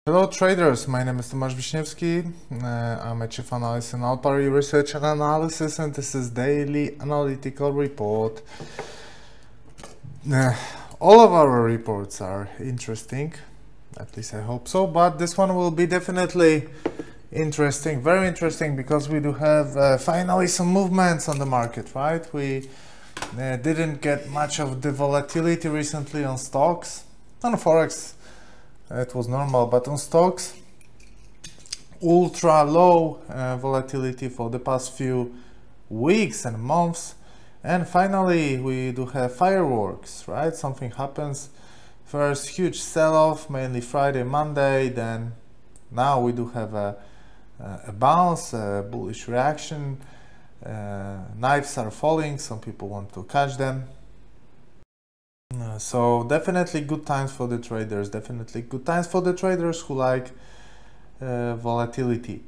Hello traders, my name is Tomasz Wiśniewski. I'm a chief analyst in Alpari Research and Analysis, and this is daily analytical report. All of our reports are interesting, at least I hope so, but this one will be definitely interesting, very interesting, because we do have finally some movements on the market, right? We didn't get much of the volatility recently on stocks, on Forex. It was normal, but on stocks, ultra low volatility for the past few weeks and months. And finally, we do have fireworks, right? Something happens. First, huge sell-off, mainly Friday, Monday. Then now we do have a bounce, a bullish reaction. Knives are falling. Some people want to catch them. So definitely good times for the traders, definitely good times for the traders who like volatility.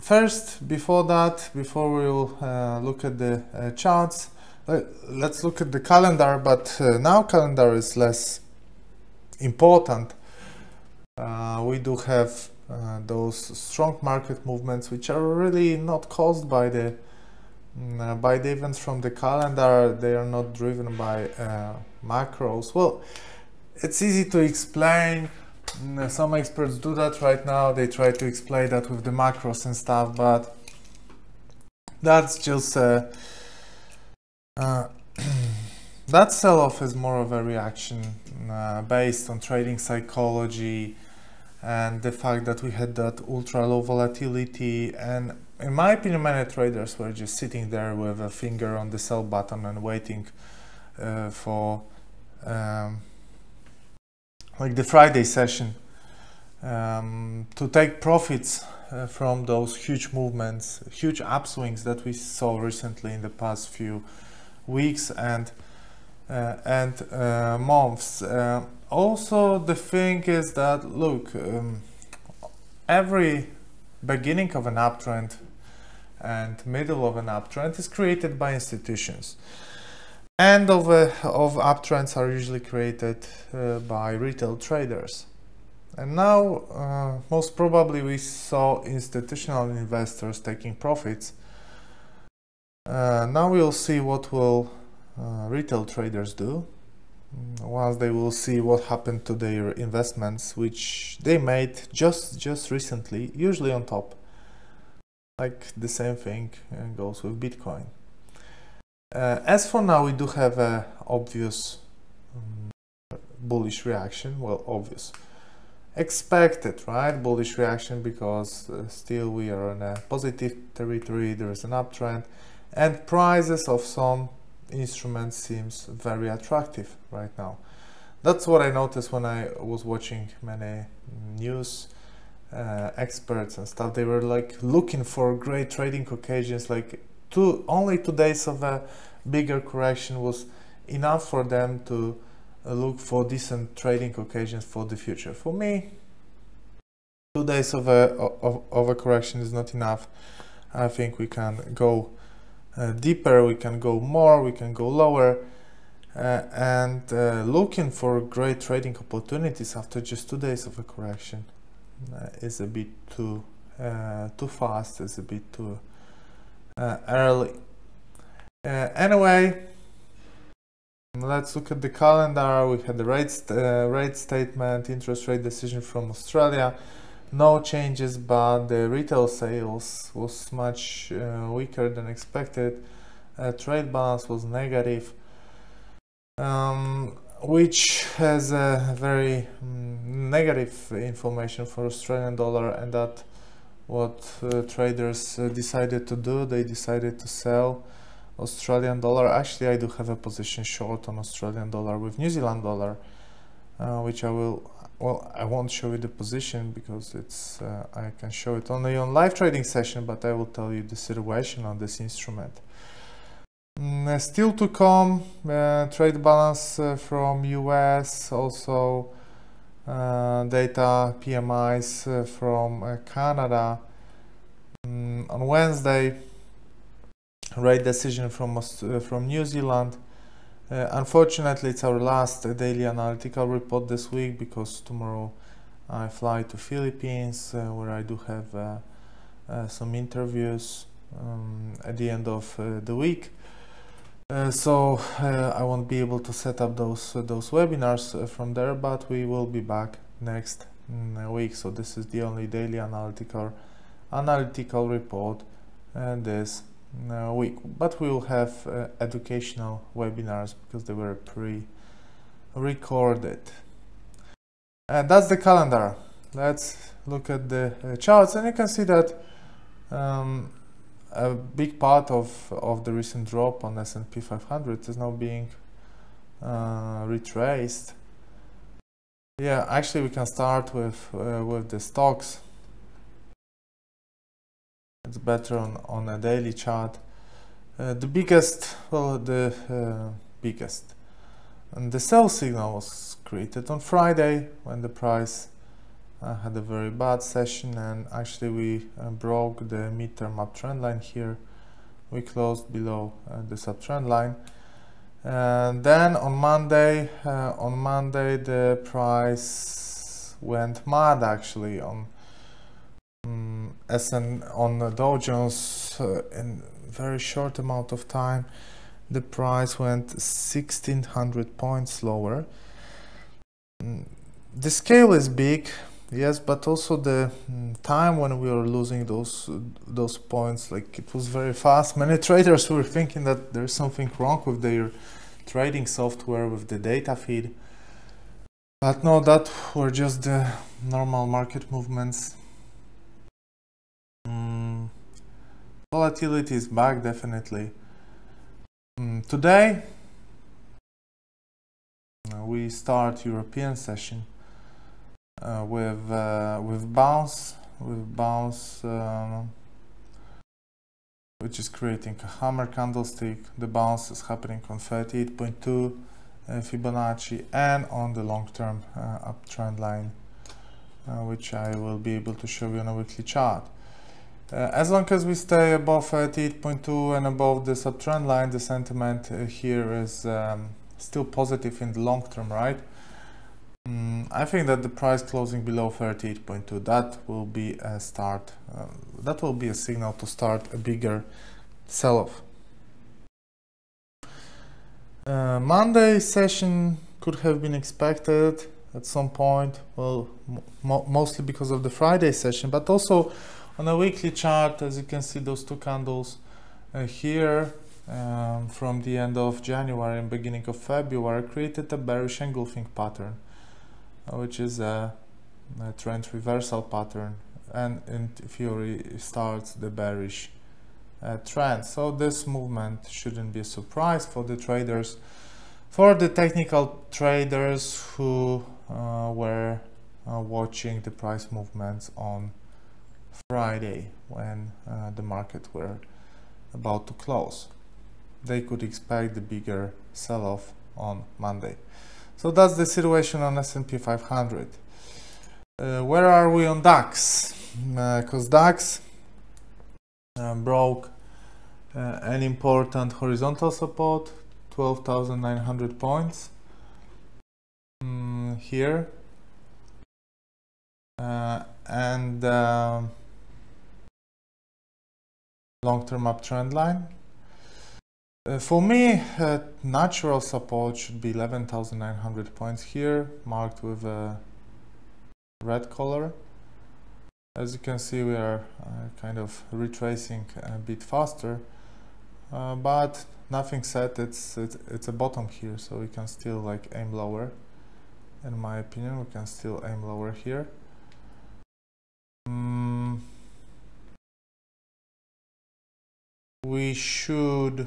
First, before we'll look at the charts, let's look at the calendar, but now calendar is less important. We do have those strong market movements which are really not caused by the events from the calendar. They are not driven by macros. Well, it's easy to explain. Some experts do that right now. They try to explain that with the macros and stuff, but that's just that sell-off is more of a reaction based on trading psychology and the fact that we had that ultra low volatility. And in my opinion, many traders were just sitting there with a finger on the sell button and waiting for like the Friday session to take profits from those huge movements, huge upswings that we saw recently in the past few weeks and months. Also, the thing is that, look, every beginning of an uptrend and middle of an uptrend is created by institutions. End of uptrends are usually created by retail traders. And now, most probably, we saw institutional investors taking profits. Now we'll see what will retail traders do once they will see what happened to their investments, which they made just recently, usually on top. Like the same thing goes with Bitcoin. As for now, we do have a obvious bullish reaction. Well, obvious, expected, right? Bullish reaction, because still we are in a positive territory. There is an uptrend, and prices of some instruments seems very attractive right now. That's what I noticed when I was watching many news experts and stuff. They were like looking for great trading occasions. Like only 2 days of a bigger correction was enough for them to look for decent trading occasions for the future. For me, 2 days of a correction is not enough. I think we can go deeper, we can go more, we can go lower, and looking for great trading opportunities after just 2 days of a correction is a bit too fast, is a bit too early. Anyway, let's look at the calendar. We had the rate statement, interest rate decision from Australia. No changes, but the retail sales was much weaker than expected. Trade balance was negative, which has a very negative information for Australian dollar, and that what traders decided to do. They decided to sell Australian dollar. Actually, I do have a position short on Australian dollar with New Zealand dollar, which I will. Well, I won't show you the position because it's I can show it only on live trading session, but I will tell you the situation on this instrument. Still to come, trade balance from US, also data PMIs from Canada. On Wednesday, rate decision from New Zealand. Unfortunately, it's our last daily analytical report this week, because tomorrow I fly to Philippines, where I do have some interviews at the end of the week. So I won't be able to set up those webinars from there, but we will be back next week. So this is the only daily analytical report this week, but we will have educational webinars because they were pre-recorded. And that's the calendar. Let's look at the charts, and you can see that a big part of the recent drop on S&P 500 is now being retraced. Yeah, actually we can start with the stocks. It's better on a daily chart. The biggest and the sell signal was created on Friday, when the price had a very bad session, and actually we broke the midterm uptrend line here. We closed below this uptrend line, and then on Monday the price went mad actually on on the Dow Jones. In very short amount of time the price went 1600 points lower. The scale is big, yes, but also the time when we were losing those points, like, it was very fast. Many traders were thinking that there's something wrong with their trading software, with the data feed, but no, that were just the normal market movements. Volatility is back, definitely. Today we start European session with bounce, which is creating a hammer candlestick. The bounce is happening on 38.2 Fibonacci and on the long-term uptrend line, which I will be able to show you on a weekly chart. As long as we stay above 38.2 and above the uptrend line, the sentiment here is still positive in the long term, right? I think that the price closing below 38.2, that will be a start. That will be a signal to start a bigger sell-off. Monday session could have been expected at some point, well, mostly because of the Friday session, but also on a weekly chart, as you can see, those two candles here from the end of January and beginning of February created a bearish engulfing pattern, which is a trend reversal pattern, and in theory starts the bearish trend. So this movement shouldn't be a surprise for the traders. For the technical traders who were watching the price movements on Friday when the market were about to close, they could expect the bigger sell-off on Monday. So that's the situation on S&P 500. Where are we on DAX? Because DAX broke an important horizontal support, 12,900 points here, and long-term uptrend line. For me, natural support should be 11,900 points here, marked with a red color. As you can see, we are kind of retracing a bit faster, but nothing set. It's a bottom here, so we can still like aim lower. In my opinion, we can still aim lower here. We should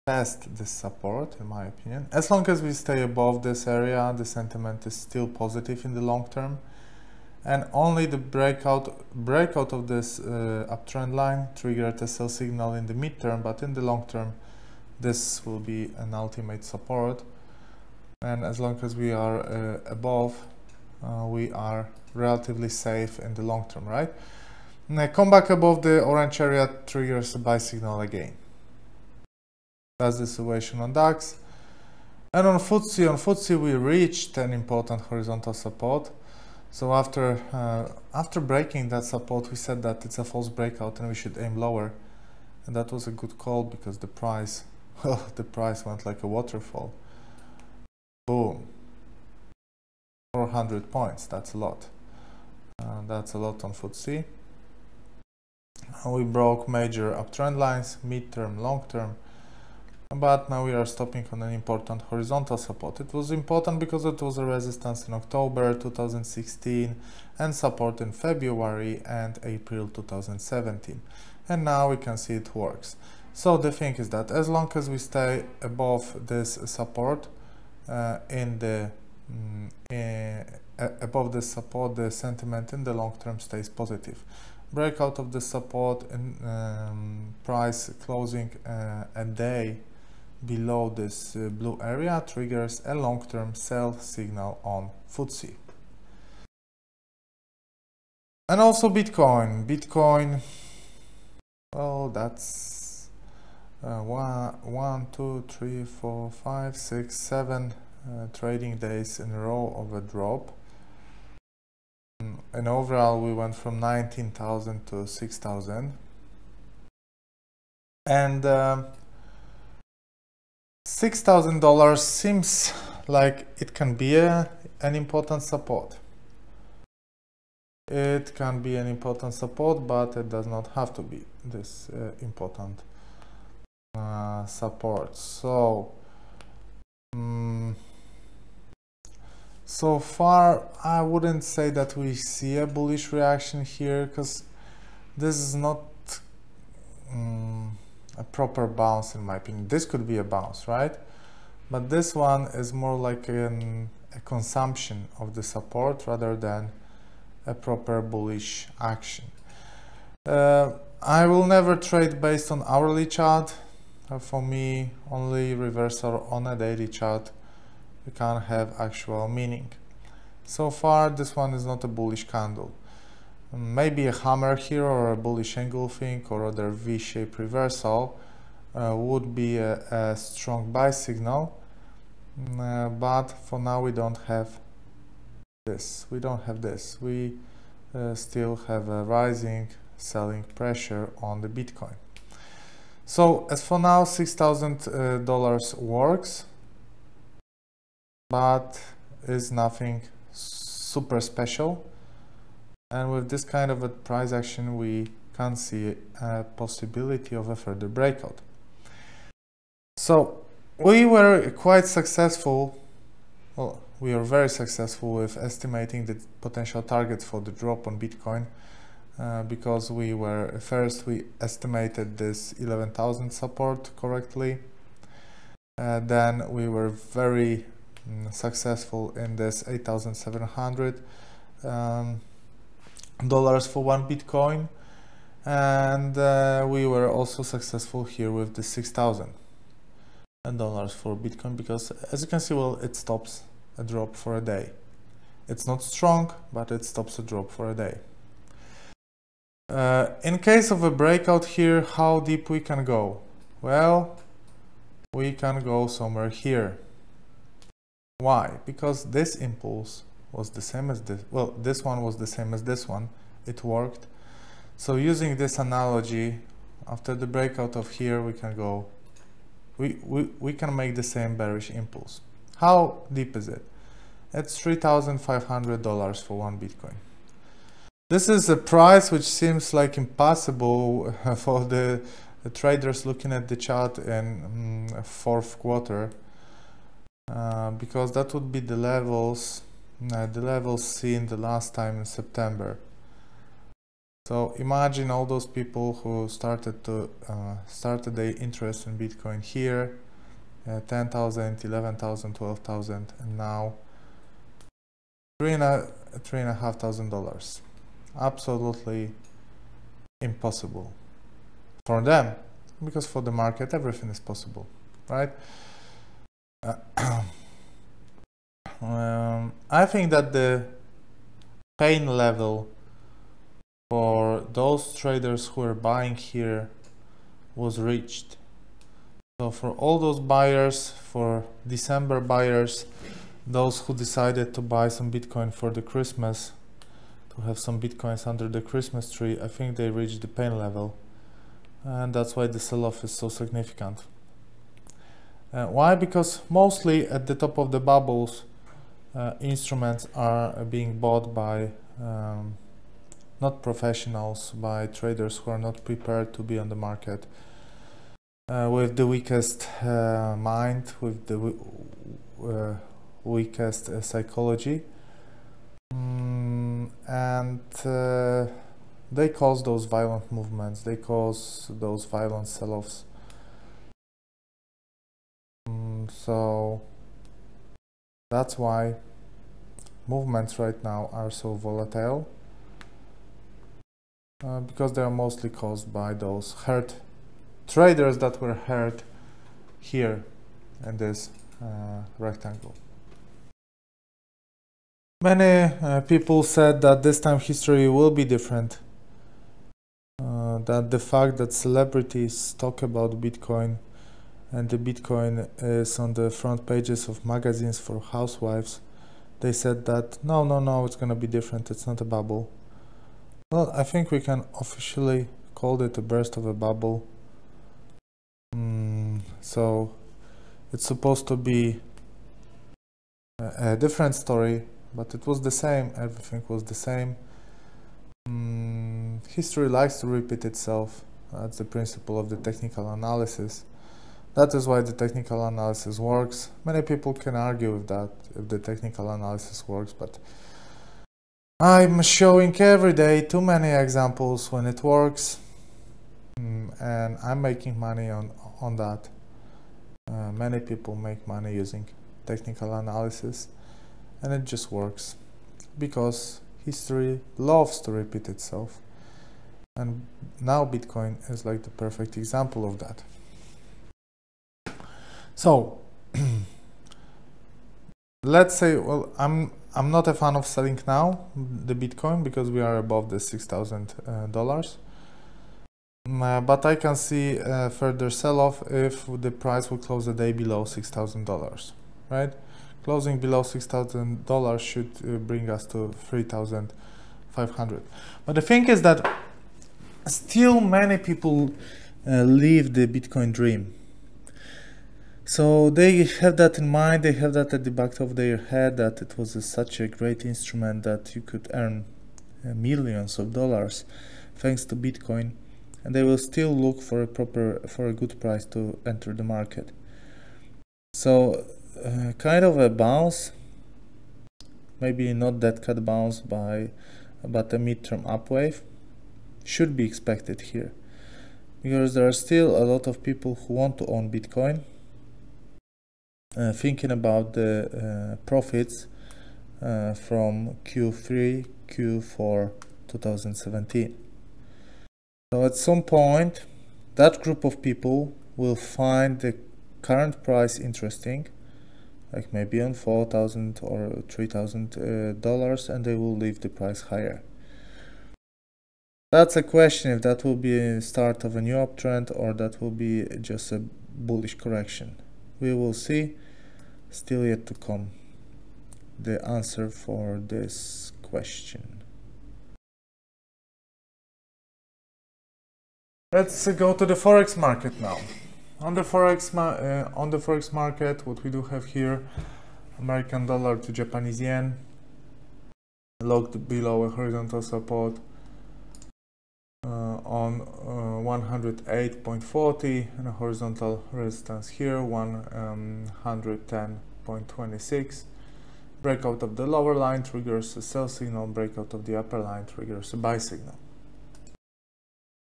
test this support, in my opinion. As long as we stay above this area, the sentiment is still positive in the long term, and only the breakout of this uptrend line triggered a sell signal in the midterm, but in the long term this will be an ultimate support, and as long as we are above, we are relatively safe in the long term, right? Now come back above the orange area, triggers a buy signal again. That's the situation on DAX. And on FTSE we reached an important horizontal support. So after breaking that support, we said that it's a false breakout and we should aim lower. And that was a good call because the price, well, the price went like a waterfall. Boom. 400 points, that's a lot. That's a lot on FTSE. We broke major uptrend lines, mid-term, long-term. But now we are stopping on an important horizontal support. It was important because it was a resistance in October 2016 and support in February and April 2017. And now we can see it works. So the thing is that as long as we stay above this support, above this support, the sentiment in the long term stays positive. Breakout of the support and price closing a day below this blue area triggers a long-term sell signal on FTSE. And also Bitcoin, well, that's 1, 2, 3, 4, 5, 6, 7 trading days in a row of a drop. And overall we went from 19,000 to 6,000. And $6,000 seems like it can be an important support. It can be an important support, but it does not have to be this important support. So, so far I wouldn't say that we see a bullish reaction here, because this is not a proper bounce in my opinion. This could be a bounce, right? But this one is more like a consumption of the support rather than a proper bullish action. I will never trade based on hourly chart. For me, only reversal on a daily chart can have actual meaning. So far this one is not a bullish candle. Maybe a hammer here or a bullish engulfing or other V-shaped reversal would be a strong buy signal, but for now we don't have this. We don't have this. We still have a rising selling pressure on the Bitcoin. So as for now, $6,000 works, but is nothing super special. And with this kind of a price action, we can see a possibility of a further breakout. So we were quite successful, well, we are very successful with estimating the potential targets for the drop on Bitcoin, because we estimated this 11,000 support correctly. Then we were very successful in this 8,700 dollars for one Bitcoin, and we were also successful here with the 6,000 dollars for Bitcoin, because as you can see, well, it stops a drop for a day. It's not strong, but it stops a drop for a day. In case of a breakout here, how deep we can go? Well, we can go somewhere here. Why? Because this impulse was the same as this. Well, this one was the same as this one. It worked. So using this analogy, after the breakout of here, we can go. We can make the same bearish impulse. How deep is it? It's $3,500 for one Bitcoin. This is a price which seems like impossible for the traders looking at the chart in fourth quarter, because that would be the levels seen the last time in September. So imagine all those people who started their interest in Bitcoin here, 10,000, 11,000, 12,000, and now $3,500. Absolutely impossible for them, because for the market everything is possible, right? I think that the pain level for those traders who are buying here was reached. So for all those buyers, for December buyers, those who decided to buy some Bitcoin for the Christmas, to have some Bitcoins under the Christmas tree, I think they reached the pain level. And that's why the sell-off is so significant. Why? Because mostly at the top of the bubbles, instruments are being bought by not professionals, by traders who are not prepared to be on the market, with the weakest mind, with the weakest psychology, and they cause those violent movements, they cause those violent sell-offs. So that's why movements right now are so volatile, because they are mostly caused by those hurt traders that were hurt here in this rectangle. Many people said that this time history will be different, that the fact that celebrities talk about Bitcoin and the Bitcoin is on the front pages of magazines for housewives, they said that no, it's gonna be different, it's not a bubble. Well, I think we can officially call it a burst of a bubble. So it's supposed to be a different story, but it was the same, everything was the same. History likes to repeat itself. That's the principle of the technical analysis. That is why the technical analysis works. Many people can argue with that, if the technical analysis works, but I'm showing every day too many examples when it works, and I'm making money on that. Many people make money using technical analysis, and it just works because history loves to repeat itself, and now Bitcoin is like the perfect example of that. So let's say, well, I'm not a fan of selling now the Bitcoin because we are above the $6,000, but I can see a further sell-off if the price will close the day below $6,000, right? Closing below $6,000 should bring us to 3,500. But the thing is that still many people live the Bitcoin dream. So they have that in mind, they have that at the back of their head, that it was such a great instrument that you could earn millions of dollars thanks to Bitcoin, and they will still look for a good price to enter the market. So kind of a bounce, maybe not that cut bounce but a midterm upwave should be expected here, because there are still a lot of people who want to own Bitcoin, thinking about the profits from Q3, Q4 2017. So at some point that group of people will find the current price interesting, like maybe on $4,000 or $3,000, and they will leave the price higher. That's a question if that will be a start of a new uptrend or that will be just a bullish correction. We will see. Still yet to come the answer for this question. Let's go to the Forex market now. On the Forex market, what we do have here: American dollar to Japanese yen, locked below a horizontal support on 108.40 and a horizontal resistance here 110.26. Breakout of the lower line triggers a sell signal, breakout of the upper line triggers a buy signal.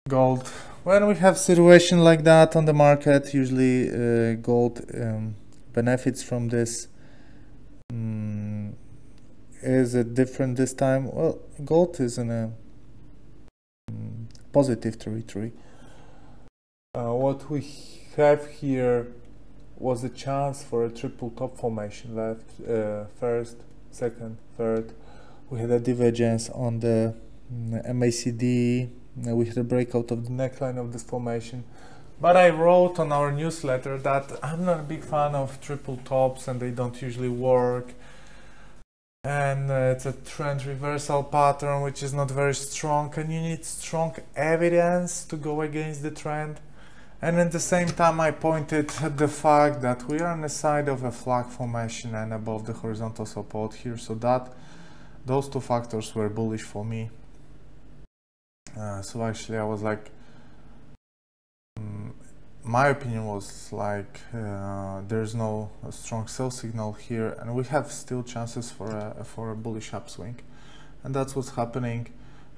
Gold. When we have situation like that on the market, usually gold benefits from this. Is it different this time? Well, gold is in a positive territory. What we have here was a chance for a triple top formation left, first, second, third. We had a divergence on the MACD. We had a breakout of the neckline of this formation. But I wrote on our newsletter that I'm not a big fan of triple tops and they don't usually work. And it's a trend reversal pattern which is not very strong, and you need strong evidence to go against the trend. And at the same time I pointed at the fact that we are on the side of a flag formation and above the horizontal support here, so that those two factors were bullish for me. So actually I was like, my opinion was like there's no strong sell signal here, and we have still chances for a bullish upswing, and that's what's happening.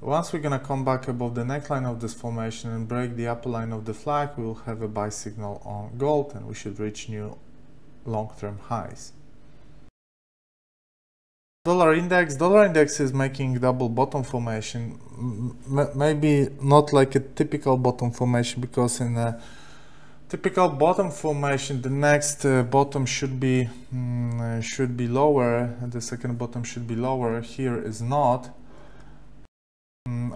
Once we're gonna come back above the neckline of this formation and break the upper line of the flag, we will have a buy signal on gold, and we should reach new long-term highs. Dollar index is making double bottom formation, maybe not like a typical bottom formation, because in a typical bottom formation the next bottom should be lower, and the second bottom should be lower. Here is not.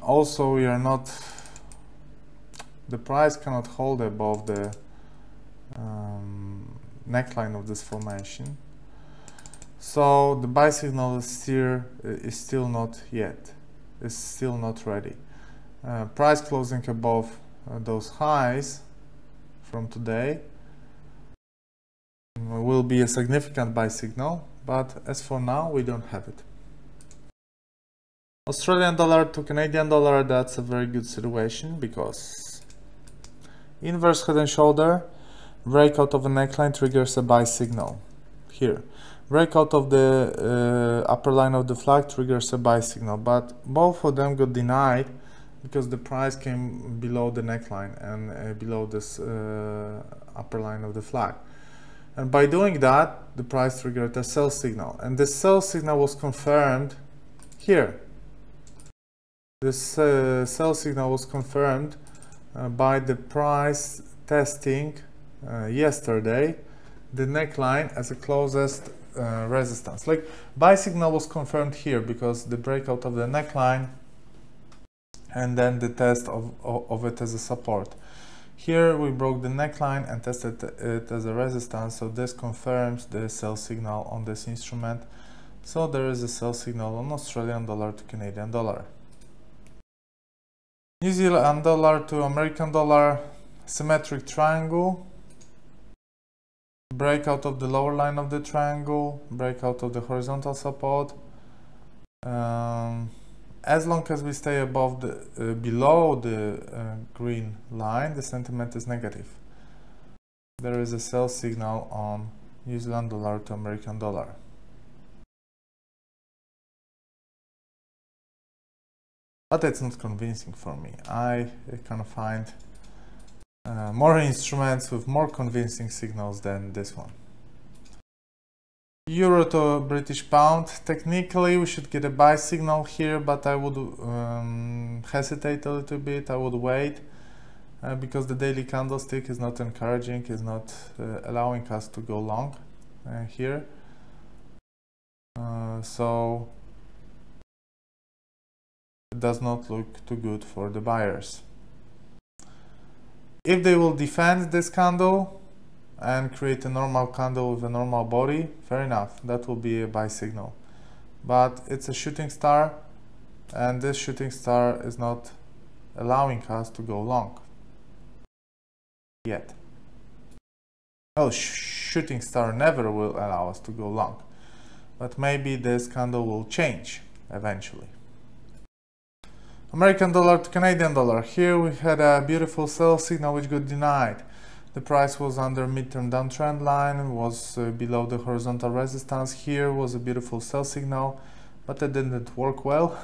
Also we are not, the price cannot hold above the neckline of this formation, so the buy signal is still not ready. Price closing above those highs from today will be a significant buy signal, but as for now we don't have it. Australian dollar to Canadian dollar, that's a very good situation, because inverse head and shoulder, breakout of a neckline triggers a buy signal. Here, breakout of the upper line of the flag triggers a buy signal, but both of them got denied because the price came below the neckline and below this upper line of the flag. And by doing that, the price triggered a sell signal, and this sell signal was confirmed here. This sell signal was confirmed by the price testing yesterday the neckline as a closest resistance. Like, buy signal was confirmed here because the breakout of the neckline and then the test of it as a support. Here we broke the neckline and tested it as a resistance, so this confirms the sell signal on this instrument. So there is a sell signal on Australian dollar to Canadian dollar. New Zealand dollar to American dollar, symmetric triangle, breakout of the lower line of the triangle, breakout of the horizontal support. As long as we stay above the below the green line, the sentiment is negative. There is a sell signal on New Zealand dollar to American dollar. But it's not convincing for me. I can find more instruments with more convincing signals than this one. Euro to British pound. Technically we should get a buy signal here, but I would hesitate a little bit. I would wait because the daily candlestick is not encouraging, is not allowing us to go long here. So it does not look too good for the buyers. If they will defend this candle and create a normal candle with a normal body, fair enough, that will be a buy signal. But it's a shooting star, and this shooting star is not allowing us to go long yet. Oh, shooting star never will allow us to go long, but maybe this candle will change eventually. American dollar to Canadian dollar. Here we had a beautiful sell signal which got denied. The price was under midterm downtrend line, was below the horizontal resistance. Here was a beautiful sell signal, but it didn't work well,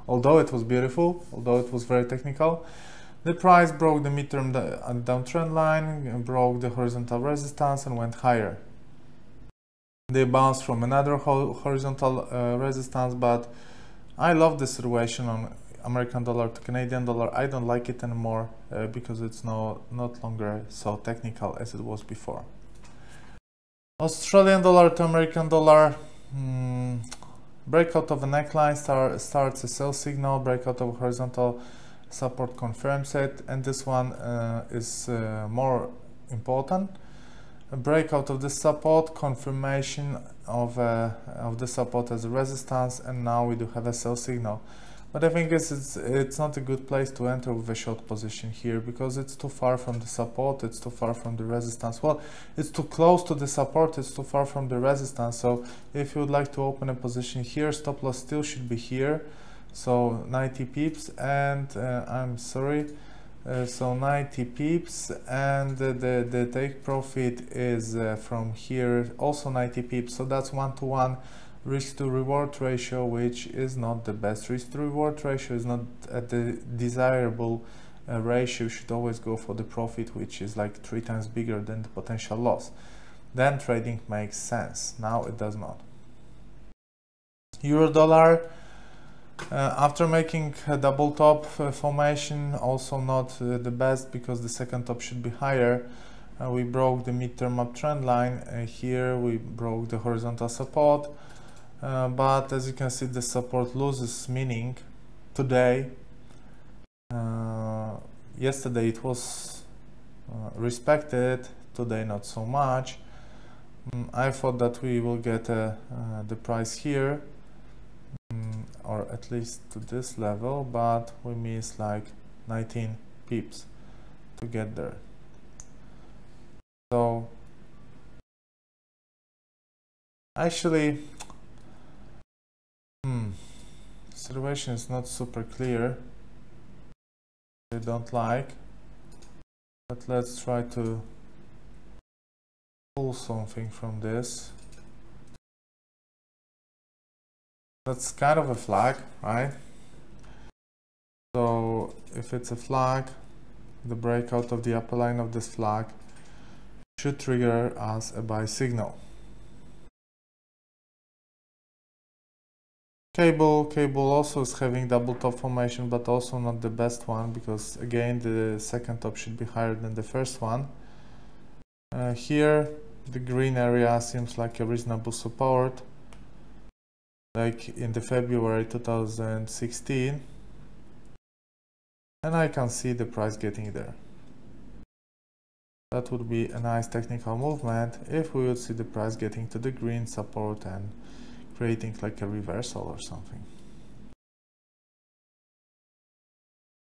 although it was beautiful, although it was very technical. The price broke the midterm downtrend line, broke the horizontal resistance and went higher. They bounced from another horizontal resistance, but I love the situation on American dollar to Canadian dollar. I don't like it anymore because it's not longer so technical as it was before. Australian dollar to American dollar, breakout of a neckline starts a sell signal, breakout of horizontal support confirms it, and this one is more important. A breakout of the support, confirmation of the support as a resistance, and now we do have a sell signal. But I think it's not a good place to enter with a short position here, because it's too far from the support, it's too far from the resistance. Well, it's too close to the support, it's too far from the resistance. So if you would like to open a position here, stop loss still should be here. So 90 pips, and I'm sorry, so 90 pips, and the take profit is from here, also 90 pips. So that's 1-to-1 risk to reward ratio, which is not the best. Risk to reward ratio is not at the desirable ratio. You should always go for the profit, which is like 3 times bigger than the potential loss. Then trading makes sense. Now it does not. Euro dollar, after making a double top formation, also not the best, because the second top should be higher. We broke the midterm uptrend line. Here we broke the horizontal support, but as you can see, the support loses meaning today. Yesterday it was respected, today not so much. I thought that we will get the price here, or at least to this level, but we missed like 19 pips to get there. So actually, situation is not super clear. I don't like, but let's try to pull something from this. That's kind of a flag, right? So if it's a flag, the breakout of the upper line of this flag should trigger us a buy signal. Cable also is having double top formation, but also not the best one, because again the second top should be higher than the first one. Here the green area seems like a reasonable support, like in the February 2016, and I can see the price getting there. That would be a nice technical movement if we would see the price getting to the green support and creating like a reversal or something.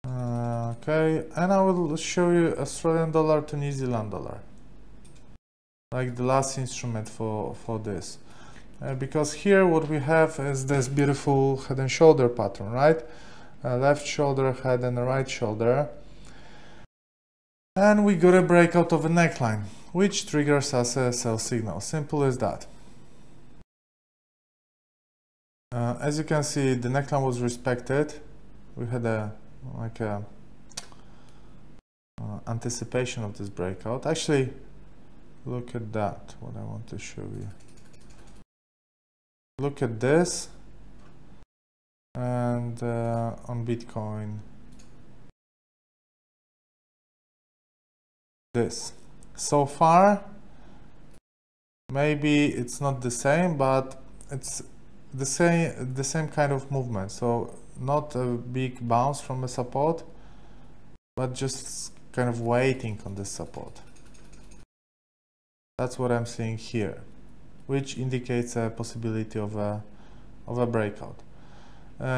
Okay, and I will show you Australian dollar to New Zealand dollar, like the last instrument for this. Because here what we have is this beautiful head and shoulder pattern, right? Left shoulder, head, and the right shoulder. And we got a breakout of a neckline, which triggers us a sell signal. Simple as that. As you can see, the neckline was respected. We had a anticipation of this breakout. Actually, look at that, what I want to show you. Look at this, and on Bitcoin, this. So far, maybe it's not the same, but it's the same kind of movement. So not a big bounce from a support, but just kind of waiting on this support. That's what I'm seeing here, which indicates a possibility of a breakout.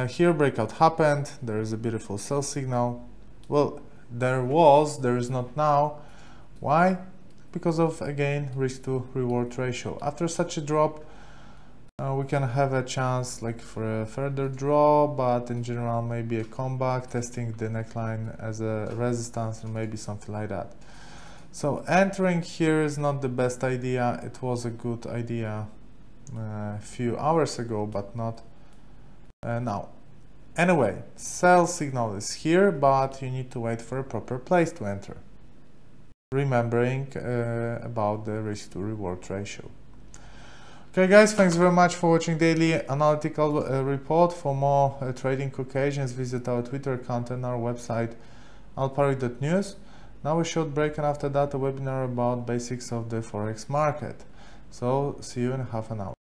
Here breakout happened, there is a beautiful sell signal. Well, there is not now. Why? Because of, again, risk to reward ratio. After such a drop, we can have a chance like for a further draw, but in general maybe a comeback, testing the neckline as a resistance, or maybe something like that. So entering here is not the best idea. It was a good idea a few hours ago, but not now. Anyway, sell signal is here, but you need to wait for a proper place to enter, remembering about the risk to reward ratio. Okay guys, thanks very much for watching daily analytical report. For more trading occasions, visit our Twitter account and our website alparic.news. Now a short break, and after that a webinar about basics of the Forex market. So see you in half an hour.